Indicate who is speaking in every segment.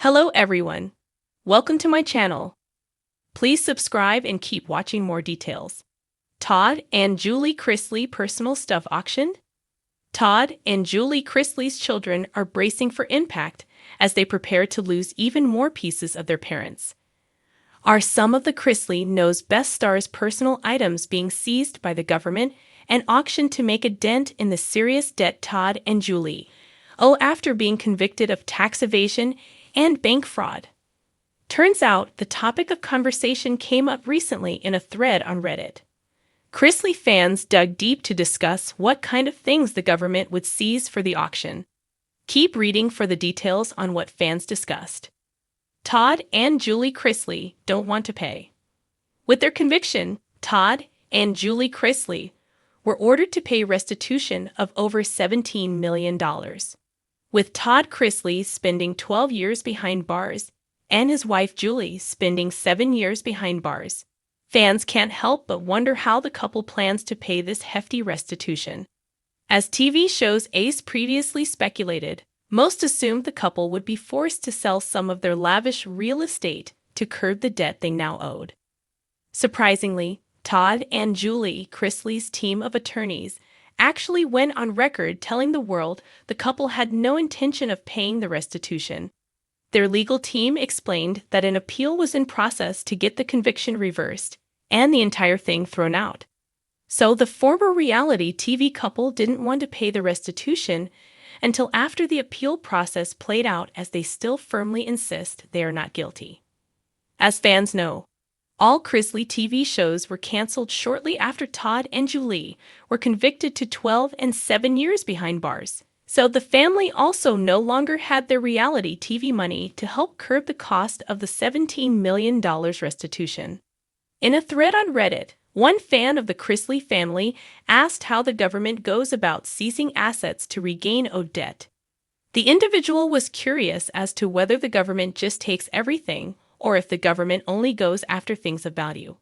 Speaker 1: Hello everyone. Welcome to my channel. Please subscribe and keep watching more details. Todd and Julie Chrisley personal stuff auction? Todd and Julie Chrisley's children are bracing for impact as they prepare to lose even more pieces of their parents. Are some of the Chrisley Knows Best stars' personal items being seized by the government and auctioned to make a dent in the serious debt Todd and Julie owe after being convicted of tax evasion and bank fraud? Turns out the topic of conversation came up recently in a thread on Reddit. Chrisley fans dug deep to discuss what kind of things the government would seize for the auction. Keep reading for the details on what fans discussed. Todd and Julie Chrisley don't want to pay. With their conviction, Todd and Julie Chrisley were ordered to pay restitution of over $17 million. With Todd Chrisley spending 12 years behind bars and his wife Julie spending 7 years behind bars, fans can't help but wonder how the couple plans to pay this hefty restitution. As TV shows Ace previously speculated, most assumed the couple would be forced to sell some of their lavish real estate to curb the debt they now owed. Surprisingly, Todd and Julie Chrisley's team of attorneys actually went on record telling the world the couple had no intention of paying the restitution. Their legal team explained that an appeal was in process to get the conviction reversed and the entire thing thrown out. So the former reality TV couple didn't want to pay the restitution until after the appeal process played out, as they still firmly insist they are not guilty. As fans know, all Chrisley TV shows were canceled shortly after Todd and Julie were convicted to 12 and 7 years behind bars. So the family also no longer had their reality TV money to help curb the cost of the $17 million restitution. In a thread on Reddit, one fan of the Chrisley family asked how the government goes about seizing assets to regain owed debt. The individual was curious as to whether the government just takes everything or if the government only goes after things of value.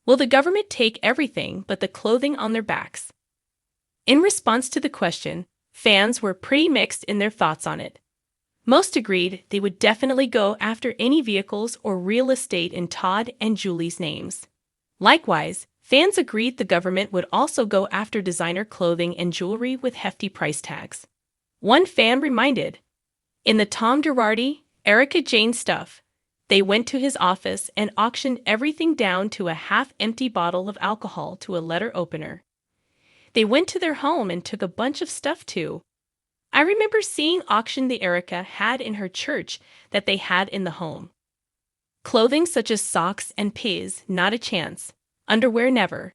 Speaker 1: Will the government take everything but the clothing on their backs? In response to the question, fans were pretty mixed in their thoughts on it. Most agreed they would definitely go after any vehicles or real estate in Todd and Julie's names. Likewise, fans agreed the government would also go after designer clothing and jewelry with hefty price tags. One fan reminded, in the Tom Girardi, Erika Jayne stuff, they went to his office and auctioned everything down to a half-empty bottle of alcohol to a letter opener. They went to their home and took a bunch of stuff too. I remember seeing auction the Erika had in her church that they had in the home. Clothing such as socks and pants, not a chance. Underwear, never.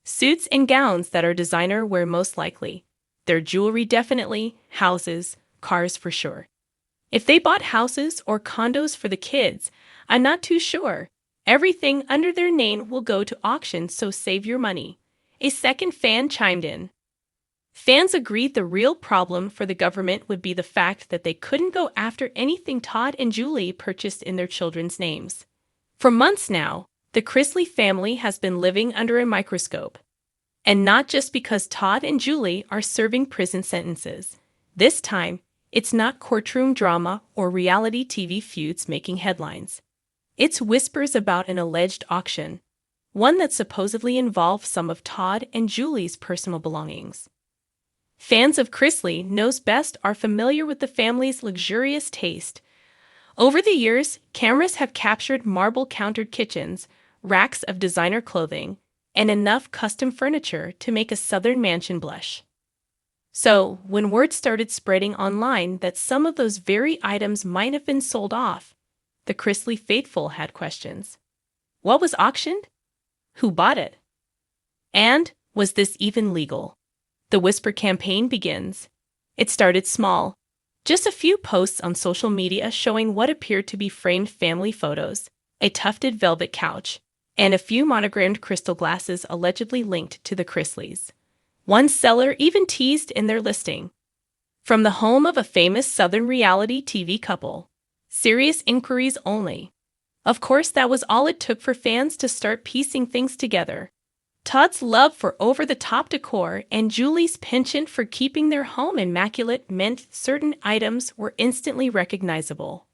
Speaker 1: Suits and gowns that are designer wear, most likely. Their jewelry, definitely. Houses, cars for sure. If they bought houses or condos for the kids, I'm not too sure. Everything under their name will go to auction, so save your money. A second fan chimed in. Fans agreed the real problem for the government would be the fact that they couldn't go after anything Todd and Julie purchased in their children's names. For months now, the Chrisley family has been living under a microscope. And not just because Todd and Julie are serving prison sentences. This time, it's not courtroom drama or reality TV feuds making headlines. It's whispers about an alleged auction, one that supposedly involved some of Todd and Julie's personal belongings. Fans of Chrisley Knows Best are familiar with the family's luxurious taste. Over the years, cameras have captured marble-countered kitchens, racks of designer clothing, and enough custom furniture to make a southern mansion blush. So, when word started spreading online that some of those very items might have been sold off, the Chrisley faithful had questions. What was auctioned? Who bought it? And was this even legal? The Whisper campaign begins. It started small. Just a few posts on social media showing what appeared to be framed family photos, a tufted velvet couch, and a few monogrammed crystal glasses allegedly linked to the Chrisleys. One seller even teased in their listing, from the home of a famous Southern reality TV couple. Serious inquiries only. Of course, that was all it took for fans to start piecing things together. Todd's love for over-the-top decor and Julie's penchant for keeping their home immaculate meant certain items were instantly recognizable.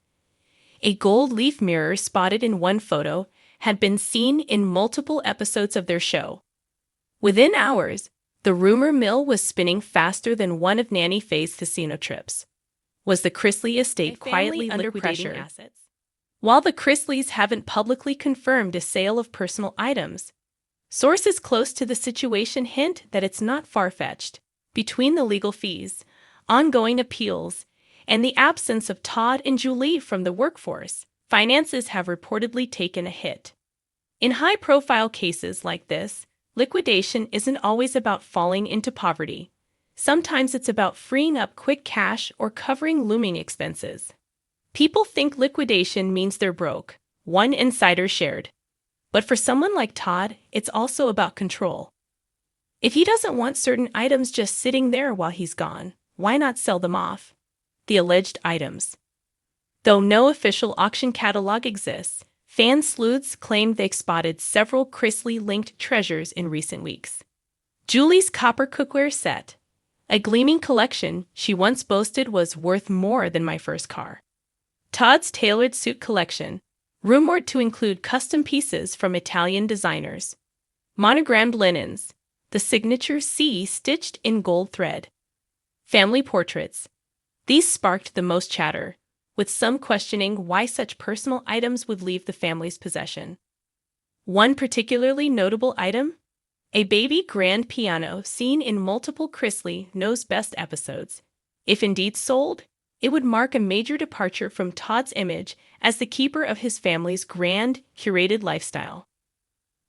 Speaker 1: A gold leaf mirror spotted in one photo had been seen in multiple episodes of their show. Within hours, the rumor mill was spinning faster than one of Nanny Faye's casino trips. Was the Chrisley estate quietly under pressure? Assets? While the Chrisleys haven't publicly confirmed a sale of personal items, sources close to the situation hint that it's not far-fetched. Between the legal fees, ongoing appeals, and the absence of Todd and Julie from the workforce, finances have reportedly taken a hit. In high-profile cases like this, liquidation isn't always about falling into poverty. Sometimes it's about freeing up quick cash or covering looming expenses. People think liquidation means they're broke, one insider shared. But for someone like Todd, it's also about control. If he doesn't want certain items just sitting there while he's gone, why not sell them off? The alleged items. Though no official auction catalog exists, fan sleuths claim they've spotted several Chrisley-linked treasures in recent weeks. Julie's copper cookware set, a gleaming collection she once boasted was worth more than my first car. Todd's tailored suit collection, rumored to include custom pieces from Italian designers. Monogrammed linens, the signature C stitched in gold thread. Family portraits. These sparked the most chatter, with some questioning why such personal items would leave the family's possession. One particularly notable item? A baby grand piano seen in multiple Chrisley Knows Best episodes. If indeed sold, it would mark a major departure from Todd's image as the keeper of his family's grand, curated lifestyle.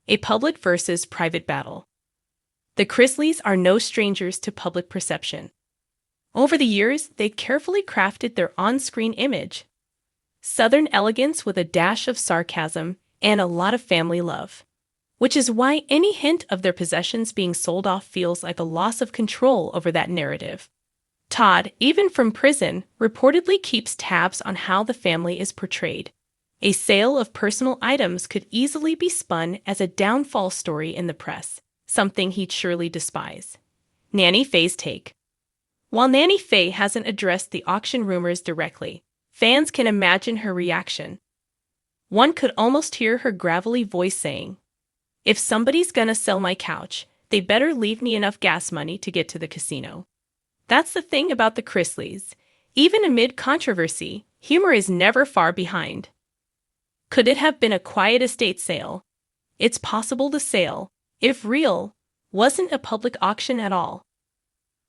Speaker 1: A public versus private battle. The Chrisleys are no strangers to public perception. Over the years, they carefully crafted their on-screen image. Southern elegance with a dash of sarcasm and a lot of family love. Which is why any hint of their possessions being sold off feels like a loss of control over that narrative. Todd, even from prison, reportedly keeps tabs on how the family is portrayed. A sale of personal items could easily be spun as a downfall story in the press, something he'd surely despise. Nanny Faye's take. While Nanny Faye hasn't addressed the auction rumors directly, fans can imagine her reaction. One could almost hear her gravelly voice saying, "If somebody's gonna sell my couch, they better leave me enough gas money to get to the casino." That's the thing about the Chrisleys. Even amid controversy, humor is never far behind. Could it have been a quiet estate sale? It's possible the sale, if real, wasn't a public auction at all.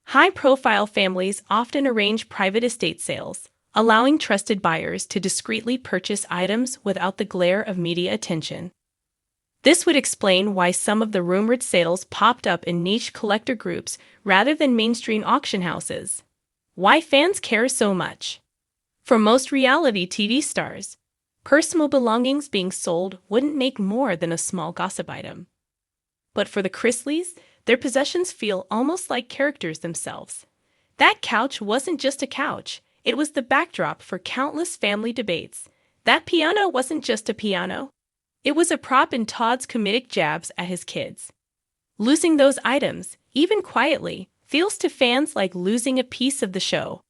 Speaker 1: High-profile families often arrange private estate sales, allowing trusted buyers to discreetly purchase items without the glare of media attention. This would explain why some of the rumored sales popped up in niche collector groups rather than mainstream auction houses. Why fans care so much? For most reality TV stars, personal belongings being sold wouldn't make more than a small gossip item. But for the Chrisleys, their possessions feel almost like characters themselves. That couch wasn't just a couch, it was the backdrop for countless family debates. That piano wasn't just a piano. It was a prop in Todd's comedic jabs at his kids. Losing those items, even quietly, feels to fans like losing a piece of the show.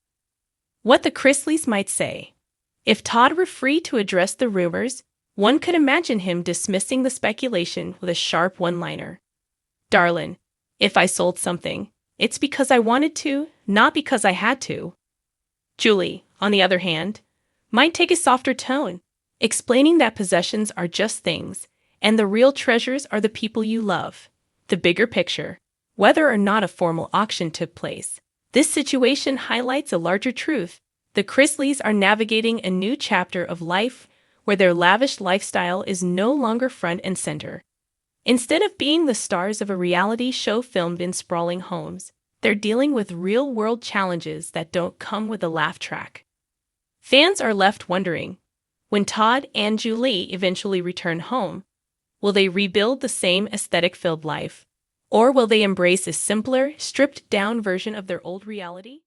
Speaker 1: What the Chrisleys might say. If Todd were free to address the rumors, one could imagine him dismissing the speculation with a sharp one-liner. "Darlin', if I sold something, it's because I wanted to, not because I had to." Julie, on the other hand, might take a softer tone, explaining that possessions are just things, and the real treasures are the people you love. The bigger picture, whether or not a formal auction took place. This situation highlights a larger truth. The Chrisleys are navigating a new chapter of life where their lavish lifestyle is no longer front and center. Instead of being the stars of a reality show filmed in sprawling homes, they're dealing with real-world challenges that don't come with a laugh track. Fans are left wondering, when Todd and Julie eventually return home, will they rebuild the same aesthetic-filled life, or will they embrace a simpler, stripped-down version of their old reality?